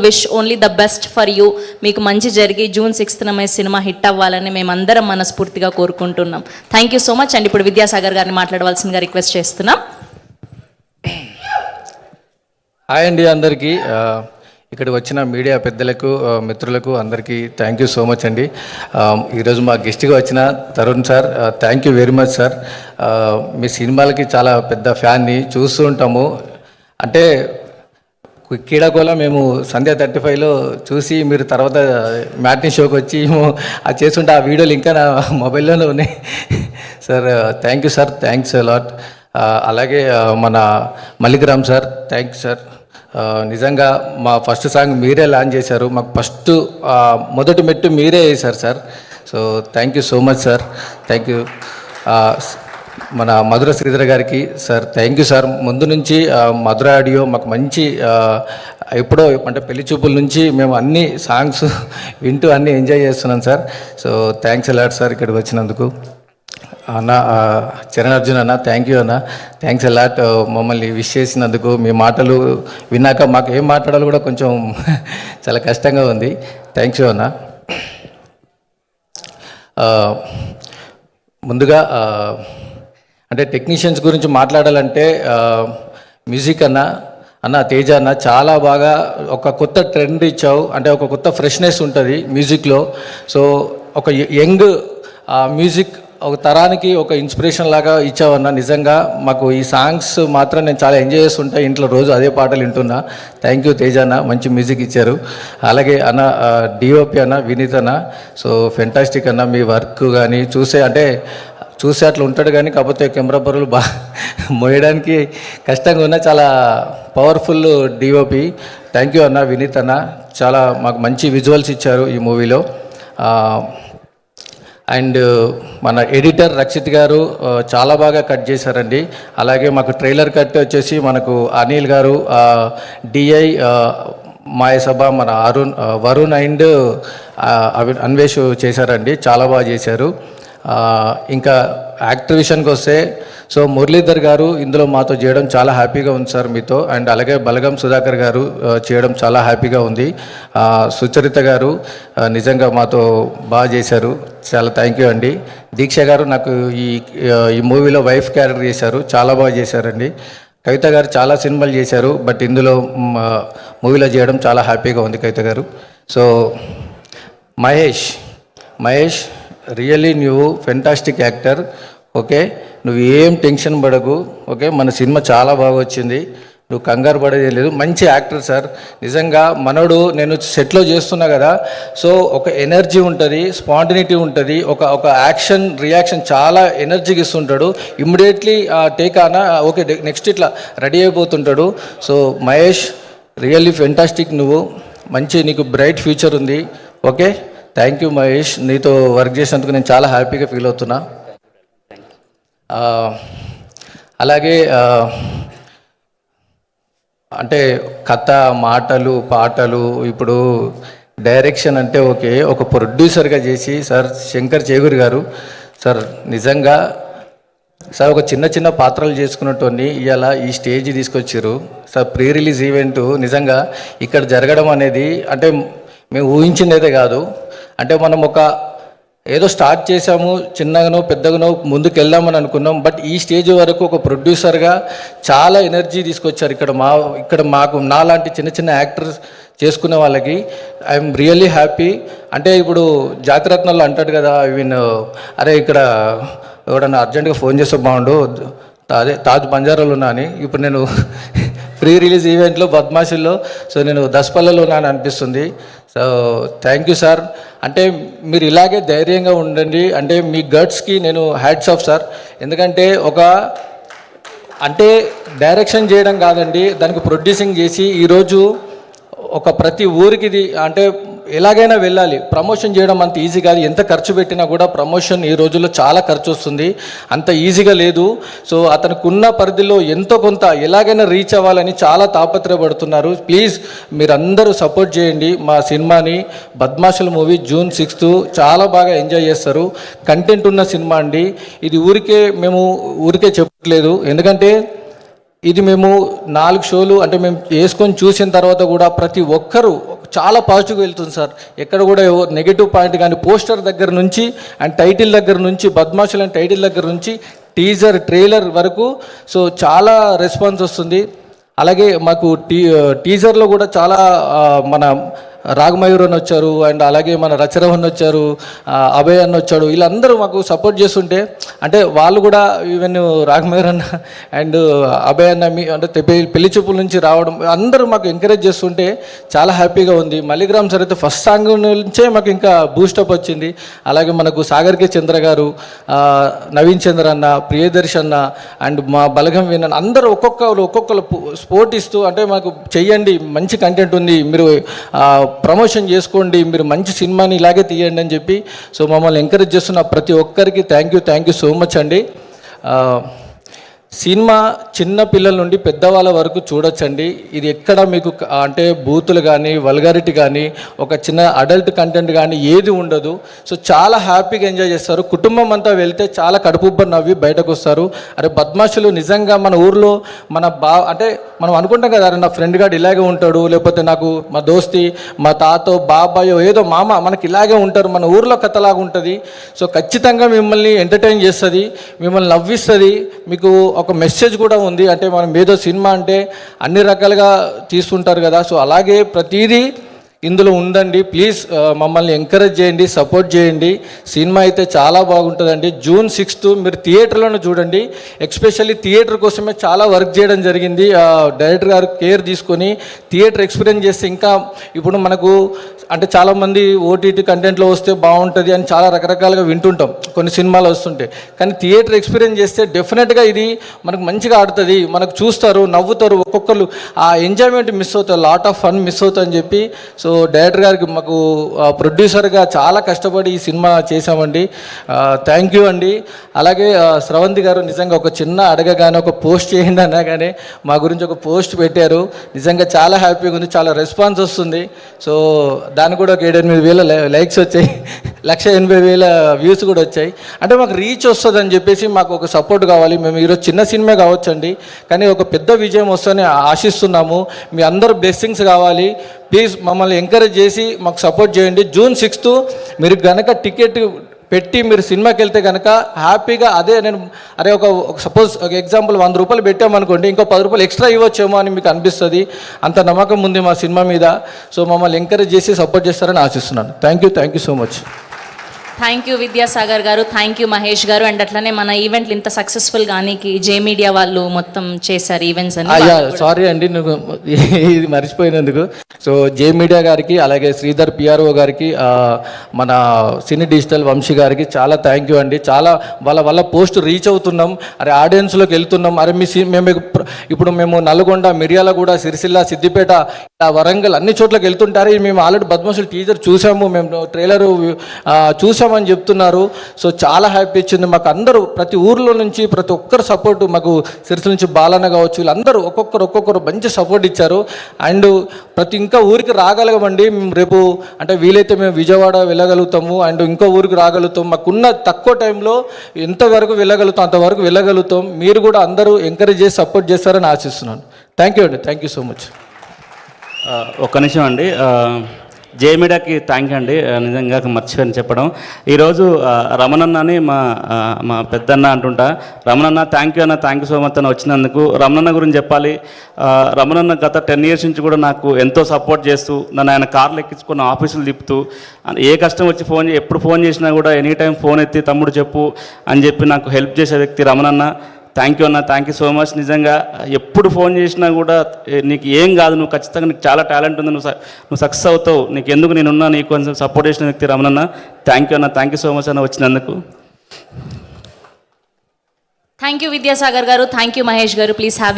Wish only the best for you. మీకు మంచి జరిగి June 6th మీ సినిమా హిట్ అవ్వాలని మేమందరం మనస్ఫూర్తిగా కోరుకుంటున్నాం. Thank you so much. And ఇప్పుడు విద్యాసాగర్ గారిని మాట్లాడవలసిందిగా రిక్వెస్ట్ చేస్తున్నాం. హాయ్ అండి అందరికీ, ఇక్కడికి వచ్చిన మీడియా పెద్దలకు మిత్రులకు అందరికీ థ్యాంక్ యూ సో మచ్ అండి. ఈరోజు మా గెస్ట్గా వచ్చిన Tarun sir, thank you very much sir. మీ సినిమాలకి చాలా పెద్ద ఫ్యాన్ని, చూస్తూ ఉంటాము. అంటే కీడాకోలా మేము సంధ్య 35లో చూసి మీరు తర్వాత మ్యాట్నీ షోకి వచ్చి అది చేస్తుంటే ఆ వీడియోలు ఇంకా నా మొబైల్లోనే ఉన్నాయి sir. Thank you sir, thanks lot. అలాగే మన మల్లికరామ్ సార్, థ్యాంక్స్ సార్. నిజంగా మా ఫస్ట్ సాంగ్ మీరే లాంచ్ చేశారు, మాకు ఫస్ట్ మొదటి మెట్టు మీరే వేశారు sir. So thank you so much sir, thank you. మన మధుర శ్రీధర్ గారికి సార్, థ్యాంక్ యూ సార్. ముందు నుంచి మధుర ఆడియో మాకు మంచి, ఎప్పుడో అంటే పెళ్లి చూపుల నుంచి మేము అన్ని సాంగ్స్ వింటూ అన్నీ ఎంజాయ్ చేస్తున్నాం sir. So thanks a lot sir ఇక్కడికి వచ్చినందుకు. అన్న చరణ్ అర్జున్ అన్న, థ్యాంక్ యూ అన్న, థ్యాంక్స్ అలాట్. మమ్మల్ని విష్ చేసినందుకు, మీ మాటలు విన్నాక మాకు ఏం మాట్లాడాలో కూడా కొంచెం చాలా కష్టంగా ఉంది. థ్యాంక్ యూ అన్న. ముందుగా అంటే టెక్నీషియన్స్ గురించి మాట్లాడాలంటే మ్యూజిక్ అన్న తేజ అన్న చాలా బాగా ఒక కొత్త ట్రెండ్ ఇచ్చావు. అంటే ఒక కొత్త ఫ్రెష్నెస్ ఉంటుంది మ్యూజిక్లో. సో ఒక యంగ్ మ్యూజిక్ ఒక తరానికి ఒక ఇన్స్పిరేషన్ లాగా ఇచ్చావన్న. నిజంగా మాకు ఈ సాంగ్స్ మాత్రం నేను చాలా ఎంజాయ్ చేస్తుంటా, ఇంట్లో రోజు అదే పాటలు వింటున్నా. థ్యాంక్ యూ తేజ అన్న, మంచి మ్యూజిక్ ఇచ్చారు. అలాగే అన్న డిఓపి అన్న వినీత్ అన్న, సో ఫెంటాస్టిక్ అన్న. మీ వర్క్ కానీ చూసే అట్లా ఉంటాడు కానీ కాకపోతే కెమెరా బరువులు బాగా మోయడానికి కష్టంగా ఉన్న చాలా పవర్ఫుల్ డిఓపి. థ్యాంక్ యూ అన్న వినీత్ అన్న, చాలా మాకు మంచి విజువల్స్ ఇచ్చారు ఈ మూవీలో. అండ్ మన ఎడిటర్ రక్షిత్ గారు చాలా బాగా కట్ చేశారండి. అలాగే మాకు ట్రైలర్ కట్ వచ్చేసి మనకు అనిల్ గారు, డిఐ మాయసభ, మన వరుణ్ అండ్ అన్వేష్ చేశారండి, చాలా బాగా చేశారు. ఇంకా యాక్టర్ విషయానికి వస్తే సో మురళీధర్ గారు ఇందులో మాతో చేయడం చాలా హ్యాపీగా ఉంది సార్ మీతో. అండ్ అలాగే బలగం సుధాకర్ గారు చేయడం చాలా హ్యాపీగా ఉంది. సుచరిత గారు నిజంగా మాతో బాగా చేశారు, చాలా థ్యాంక్ యూ అండి. దీక్ష గారు నాకు ఈ మూవీలో వైఫ్ క్యారెక్టర్ చేశారు, చాలా బాగా చేశారండి. కవిత గారు చాలా సినిమాలు చేశారు, బట్ ఇందులో మూవీలో చేయడం చాలా హ్యాపీగా ఉంది కవిత గారు. సో మహేష్ రియల్లీ నువ్వు ఫెంటాస్టిక్ యాక్టర్. ఓకే, నువ్వు ఏం టెన్షన్ పడకు. ఓకే, మన సినిమా చాలా బాగా వచ్చింది, నువ్వు కంగారు పడేది లేదు. మంచి యాక్టర్ సార్ నిజంగా. మనోడు నేను సెట్లో చేస్తున్నా కదా, సో ఒక ఎనర్జీ ఉంటుంది, స్పాంటినిటీ ఉంటుంది, ఒక యాక్షన్ రియాక్షన్ చాలా ఎనర్జీకి ఇస్తుంటాడు. ఇమ్మీడియట్లీ టేక్ ఆనా ఓకే నెక్స్ట్ ఇట్లా రెడీ అయిపోతుంటాడు. సో మహేష్ రియల్లీ ఫెంటాస్టిక్, నువ్వు మంచి, నీకు బ్రైట్ ఫ్యూచర్ ఉంది. ఓకే, థ్యాంక్ యూ మహేష్, నీతో వర్క్ చేసినందుకు నేను చాలా హ్యాపీగా ఫీల్ అవుతున్నా. అలాగే అంటే కథ, మాటలు, పాటలు, ఇప్పుడు డైరెక్షన్ అంటే ఓకే, ఒక ప్రొడ్యూసర్గా చేసి సార్ శంకర్ చేగూరి గారు సార్ నిజంగా సార్ ఒక చిన్న పాత్రలు చేసుకున్నట్టుని ఇవాళ ఈ స్టేజ్ తీసుకొచ్చారు సార్. ప్రీ రిలీజ్ ఈవెంట్ నిజంగా ఇక్కడ జరగడం అనేది అంటే మేము ఊహించిందైతే కాదు. అంటే మనం ఏదో స్టార్ట్ చేసాము, చిన్నగానో పెద్దగానో ముందుకు వెళ్దామని అనుకున్నాం, బట్ ఈ స్టేజ్ వరకు ఒక ప్రొడ్యూసర్గా చాలా ఎనర్జీ తీసుకొచ్చారు. ఇక్కడ మాకు నాలాంటి చిన్న యాక్టర్స్ చేసుకునే వాళ్ళకి ఐఎమ్ రియల్లీ హ్యాపీ. అంటే ఇప్పుడు జాతిరత్నాలు అంటాడు కదా, అరే ఇక్కడ ఎవడన్నా అర్జెంటుగా ఫోన్ చేస్తే బాగుండు, అదే తాజ్ బంజారాలో ఉన్నా అని. ఇప్పుడు నేను ప్రీ రిలీజ్ ఈవెంట్లో బద్మాషుల్లో సో నేను దసపల్లలో ఉన్నాను అనిపిస్తుంది. So thank you sir. అంటే మీరు ఇలాగే ధైర్యంగా ఉండండి. అంటే మీ గట్స్కి నేను హ్యాట్స్ ఆఫ్ సార్. ఎందుకంటే అంటే డైరెక్షన్ చేయడం కాదండి, దానికి ప్రొడ్యూసింగ్ చేసి ఈరోజు ప్రతి ఊరికి అంటే ఎలాగైనా వెళ్ళాలి. ప్రమోషన్ చేయడం అంత ఈజీ కాదు, ఎంత ఖర్చు పెట్టినా కూడా ప్రమోషన్ ఈ రోజుల్లో చాలా ఖర్చు వస్తుంది, అంత ఈజీగా లేదు. సో అతనికి ఉన్న పరిధిలో ఎంతో కొంత ఎలాగైనా రీచ్ అవ్వాలని చాలా తాపత్రయపడుతున్నారు. ప్లీజ్ మీరందరూ సపోర్ట్ చేయండి మా సినిమాని. బద్మాషుల మూవీ June 6th చాలా బాగా ఎంజాయ్ చేస్తారు. కంటెంట్ ఉన్న సినిమా అండి ఇది. మేము ఊరికే చెప్పట్లేదు, ఎందుకంటే ఇది మేము 4 షోలు అంటే మేము వేసుకొని చూసిన తర్వాత కూడా ప్రతి ఒక్కరూ చాలా పాజిటివ్గా వెళ్తుంది సార్. ఎక్కడ కూడా నెగిటివ్ పాయింట్ కానీ పోస్టర్ దగ్గర నుంచి అండ్ టైటిల్ దగ్గర నుంచి బద్మాషులు అండ్ టైటిల్ దగ్గర నుంచి టీజర్ ట్రైలర్ వరకు సో చాలా రెస్పాన్స్ వస్తుంది. అలాగే మాకు టీజర్లో కూడా చాలా మన రాగమయూర్ అని వచ్చారు అండ్ అలాగే మన రచరవ్ అని వచ్చారు, అభయ్ అన్న వచ్చాడు, వీళ్ళందరూ మాకు సపోర్ట్ చేస్తుంటే అంటే వాళ్ళు కూడా ఈవెన్ రాగమయూర్ అన్న అండ్ అభయ్ అన్న అంటే పెళ్లి చూపుల నుంచి రావడం అందరూ మాకు ఎంకరేజ్ చేస్తుంటే చాలా హ్యాపీగా ఉంది. మల్లిగ్రామ్ సార్ అయితే ఫస్ట్ సాంగ్ నుంచే మాకు ఇంకా బూస్టప్ వచ్చింది. అలాగే మనకు సాగర్ కే చంద్ర గారు, నవీన్ చంద్ర అన్న, ప్రియదర్శి అన్న అండ్ మా బలగం విన్న అందరూ ఒక్కొక్కరు స్పోర్ట్ ఇస్తూ అంటే మాకు చెయ్యండి, మంచి కంటెంట్ ఉంది, మీరు ప్రమోషన్ చేసుకోండి, మీరు మంచి సినిమాని ఇలాగే తీయండి అని చెప్పి సో మమ్మల్ని ఎంకరేజ్ చేస్తున్న ప్రతి ఒక్కరికి థ్యాంక్ యూ సో మచ్ అండి. సినిమా చిన్న పిల్లల నుండి పెద్దవాళ్ళ వరకు చూడొచ్చండి. ఇది ఎక్కడ మీకు అంటే బూతులు కానీ వల్గారిటీ కానీ ఒక చిన్న అడల్ట్ కంటెంట్ కానీ ఏది ఉండదు. సో చాలా హ్యాపీగా ఎంజాయ్ చేస్తారు. కుటుంబం అంతా వెళ్తే చాలా కడుపుబ్బ నవ్వి బయటకు వస్తారు. అరే బద్మాషులు నిజంగా మన ఊర్లో మన అంటే మనం అనుకుంటాం కదా, అరే నా ఫ్రెండ్ గాడు ఇలాగే ఉంటాడు, లేకపోతే నాకు మా దోస్తి మా తాతో బాబాయో ఏదో మామ మనకి ఇలాగే ఉంటారు, మన ఊర్లో కథలాగా ఉంటుంది. సో ఖచ్చితంగా మిమ్మల్ని ఎంటర్టైన్ చేస్తుంది, మిమ్మల్ని నవ్విస్తుంది. మీకు ఒక మెసేజ్ కూడా ఉంది. అంటే మనం ఏదో సినిమా అంటే అన్ని రకాలుగా తీసుకుంటారు కదా, సో అలాగే ప్రతిదీ ఇందులో ఉందండి. ప్లీజ్ మమ్మల్ని ఎంకరేజ్ చేయండి, సపోర్ట్ చేయండి. సినిమా అయితే చాలా బాగుంటుందండి. June 6th మీరు థియేటర్లోనే చూడండి. ఎస్పెషల్లీ థియేటర్ కోసమే చాలా వర్క్ చేయడం జరిగింది. డైరెక్టర్ గారు కేర్ తీసుకొని థియేటర్ ఎక్స్పీరియన్స్ చేస్తే ఇంకా ఇప్పుడు మనకు అంటే చాలామంది ఓటీటీ కంటెంట్లో వస్తే బాగుంటుంది అని చాలా రకరకాలుగా వింటుంటాం కొన్ని సినిమాలు వస్తుంటే, కానీ థియేటర్ ఎక్స్పీరియన్స్ చేస్తే డెఫినెట్గా ఇది మనకు మంచిగా ఆడుతుంది, మనకు చూస్తారు, నవ్వుతారు, ఒక్కొక్కరు ఆ ఎంజాయ్మెంట్ మిస్ అవుతారు, లాట్ ఆఫ్ ఫన్ మిస్ అవుతుంది అని చెప్పి సో డైరెక్టర్ గారికి మాకు ప్రొడ్యూసర్గా చాలా కష్టపడి ఈ సినిమా చేశామండి. థ్యాంక్ యూ అండి. అలాగే స్రవంతి గారు నిజంగా ఒక చిన్న అడగగానే ఒక పోస్ట్ చేయండి అనగానే మా గురించి ఒక పోస్ట్ పెట్టారు. నిజంగా చాలా హ్యాపీగా ఉంది, చాలా రెస్పాన్స్ వస్తుంది. సో దానికి కూడా ఒక 7-8,000 లైక్స్ వచ్చాయి, 180,000 వ్యూస్ కూడా వచ్చాయి. అంటే మాకు రీచ్ వస్తుంది అని చెప్పేసి మాకు ఒక సపోర్ట్ కావాలి. మేము ఈరోజు చిన్న సినిమా కావచ్చండి, కానీ ఒక పెద్ద విజయం వస్తుందని ఆశిస్తున్నాము. మీ అందరూ బ్లెస్సింగ్స్ కావాలి. ప్లీజ్ మమ్మల్ని ఎంకరేజ్ చేసి మాకు సపోర్ట్ చేయండి. June 6th మీరు కనుక టికెట్ పెట్టి మీరు సినిమాకి వెళ్తే కనుక హ్యాపీగా అదే నేను అరే ఒక సపోజ్ ఒక ఎగ్జాంపుల్ 100 రూపాయలు పెట్టామనుకోండి, ఇంకో 10 రూపాయలు ఎక్స్ట్రా ఇవ్వచ్చేమో అని మీకు అనిపిస్తుంది. అంత నమ్మకం ఉంది మా సినిమా మీద. సో మమ్మల్ని ఎంకరేజ్ చేసి సపోర్ట్ చేస్తారని ఆశిస్తున్నాను. Thank you so much. Thank you Vidyasagar గారు, థ్యాంక్ యూ మహేష్ గారు. అండ్ అట్లనే మన ఈవెంట్లు ఇంత సక్సెస్ఫుల్ కానీ జే మీడియా వాళ్ళు మొత్తం చేశారు ఈవెంట్స్ అని. సారీ అండి నువ్వు ఇది మర్చిపోయినందుకు. సో జే మీడియా గారికి అలాగే శ్రీధర్ పిఆర్ఓ గారికి మన సినీ డిజిటల్ వంశీ గారికి చాలా థ్యాంక్ యూ అండి. చాలా వాళ్ళ పోస్ట్ రీచ్ అవుతున్నాం, అరే ఆడియన్స్లోకి వెళ్తున్నాం. అరే మేము ఇప్పుడు మేము నల్గొండ, మిర్యాలగూడ, సిరిసిల్ల, సిద్దిపేట, వరంగల్ అన్ని చోట్లకి వెళ్తుంటారు. మేము ఆల్రెడీ బద్మాషులు టీజర్ చూసాము, మేము ట్రైలర్ చూసామని చెప్తున్నారు. సో చాలా హ్యాపీ ఇచ్చింది మాకు. అందరూ ప్రతి ఊర్లో నుంచి ప్రతి ఒక్కరు సపోర్టు మాకు, సిరిసిల్ల నుంచి బాలన్న కావచ్చు, వీళ్ళందరూ ఒక్కొక్కరు మంచి సపోర్ట్ ఇచ్చారు. అండ్ ఇంకా ఊరికి రాగలగమండి. మేము రేపు అంటే వీలైతే మేము విజయవాడ వెళ్ళగలుగుతాము అండ్ ఇంకో ఊరికి రాగలుగుతాం. మాకున్న తక్కువ టైంలో ఎంతవరకు వెళ్ళగలుగుతాం అంతవరకు వెళ్ళగలుగుతాం. మీరు కూడా అందరూ ఎంకరేజ్ చేసి సపోర్ట్ చేస్తారని ఆశిస్తున్నాను. థ్యాంక్ యూ అండి. Thank you so much. ఒక్క నిమిషం అండి. జే మీడియాకి థ్యాంక్ యూ అండి. నిజంగా మర్చిపోయాను చెప్పడం. ఈరోజు రమణన్న అని మా పెద్దన్న అంటుంటా. రమణన్న థ్యాంక్ యూ అన్న, థ్యాంక్ యూ సో మచ్ అని వచ్చినందుకు. రమణన్న గురించి చెప్పాలి. రమణన్న గత 10 years నుంచి కూడా నాకు ఎంతో సపోర్ట్ చేస్తూ నన్ను ఆయన కార్లు ఎక్కించుకుని ఆఫీసులు తిప్పుతూ ఏ కష్టం వచ్చి ఎప్పుడు ఫోన్ చేసినా కూడా ఎనీ టైం ఫోన్ ఎత్తి తమ్ముడు చెప్పు అని చెప్పి నాకు హెల్ప్ చేసే వ్యక్తి రమణన్న. థ్యాంక్ యూ అన్న, థ్యాంక్ యూ సో మచ్. నిజంగా ఎప్పుడు ఫోన్ చేసినా కూడా నీకు ఏం కాదు, నువ్వు ఖచ్చితంగా నీకు చాలా టాలెంట్ ఉంది, నువ్వు సక్సెస్ అవుతావు, నీకు ఎందుకు నేనున్నా, నీకు కొంచెం సపోర్ట్ చేసిన వ్యక్తి రమణన్న. థ్యాంక్ యూ అన్న, థ్యాంక్ యూ సో మచ్ అన్న వచ్చినందుకు. థ్యాంక్ యూ విద్యాసాగర్ గారు, థ్యాంక్ యూ మహేష్ గారు. Please have